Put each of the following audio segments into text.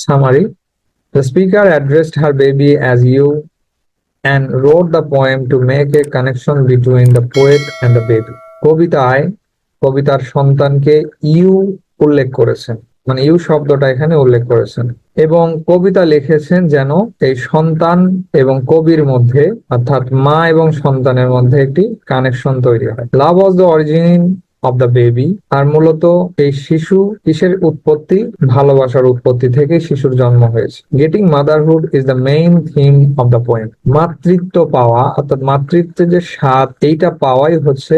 Summary: the speaker addressed her baby as you and wrote the poem to make a connection between the poet and the baby. কবিতায় কবিতার সন্তানকে you উল্লেখ করেছেন, মানে you শব্দটা এখানে উল্লেখ করেছেন, এবং কবিতা লিখেছেন যেন এই সন্তান এবং কবির মধ্যে, অর্থাৎ মা এবং সন্তানের মধ্যে একটি কানেকশন তৈরি হয়। Love was the origin of the baby. আর মূলত এই শিশু কিসের উৎপত্তি? ভালোবাসার উৎপত্তি থেকে শিশুর জন্ম হয়েছে। Getting motherhood is the main theme of the poem. মাতৃত্ব পাওয়া, অর্থাৎ মাতৃত্বের যে স্বাদ, এইটা পাওয়াই হচ্ছে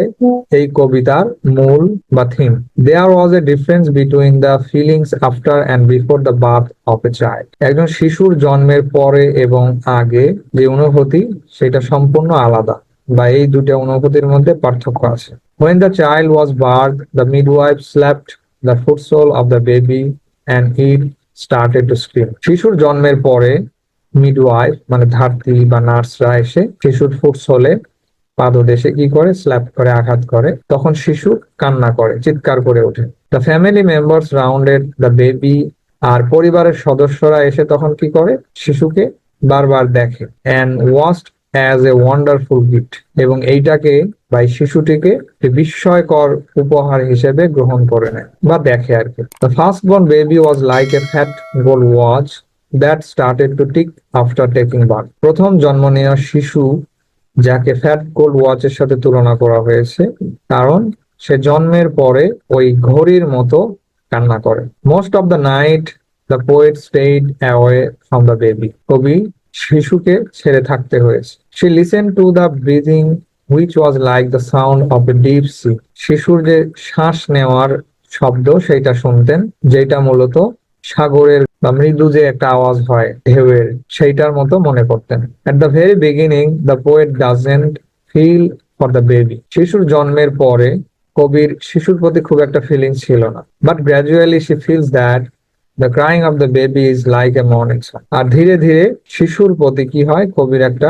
এই কবিতার মূল বা theme. There was a difference between the feelings after and before the birth of a child. একজন শিশুর জন্মের পরে এবং আগে যে অনুভূতি, সেটা সম্পূর্ণ আলাদা, বা এই দুটো অনুভূতির মধ্যে পার্থক্য আছে। When the child was birthed, the midwife slapped the footsole of the baby and it started to scream. শিশুর জন্মের পরে মিডওয়াইফ মানে ধাত্রী বা নার্সরা এসে শিশুর ফুটসোলে, পাদদেশে কি করে, স্ল্যাপ করে, আঘাত করে, তখন শিশু কান্না করে, চিৎকার করে ওঠে। The family members rounded the baby. আর পরিবারের সদস্যরা এসে তখন কি করে, শিশুকে বারবার দেখে। And watched as a wonderful gift, এবং এইটাকে বা এই শিশুটিকে বিস্ময়কর উপহার হিসেবে গ্রহণ করে নেয় বা দেখে আর কি। The first born baby was like a fat gold watch that started to tick after taking birth. প্রথম জন্ম নেওয়া শিশু, যাকে ফ্যাট গোল্ড ওয়াচের সাথে তুলনা করা হয়েছে, কারণ সে জন্মের পরে ওই ঘড়ির মতো কান্না করে। Most of the night the poet stayed away from the baby. কবি শিশুকে ছেড়ে থাকতে হয়েছে। She listen to the breathing which was like the sound of a deep sea. শিশুর যে শ্বাস নেওয়ার শব্দ, সেইটা শুনতেন, যেটা মূলত সাগরের বা মৃদু যে একটা আওয়াজ হয় ঢেউয়ের, সেইটার মতো মনে করতেন। At the very beginning the poet doesn't feel for the baby. শিশুর জন্মের পরে কবির শিশুর প্রতি খুব একটা ফিলিংস ছিল না। But gradually she feels that the crying of the baby is like a morning song. আর ধীরে ধীরে শিশুর প্রতি কি হয়, কবির একটা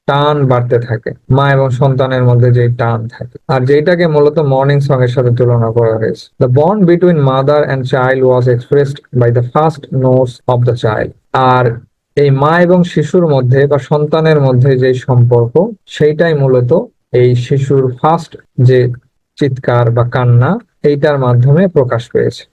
টান বাড়তে থাকে, মা এবং সন্তানের মধ্যে যে টান থাকে, আর যেটাকে মূলত মর্নিং সং এর সাথে তুলনা করা হয়েছে। The bond between mother and child was expressed by the first notes of the child. আর এই মা এবং শিশুর মধ্যে বা সন্তানের মধ্যে যে সম্পর্ক, সেইটাই মূলত এই শিশুর ফার্স্ট যে চিৎকার বা কান্না, এইটার মাধ্যমে প্রকাশ পেয়েছে।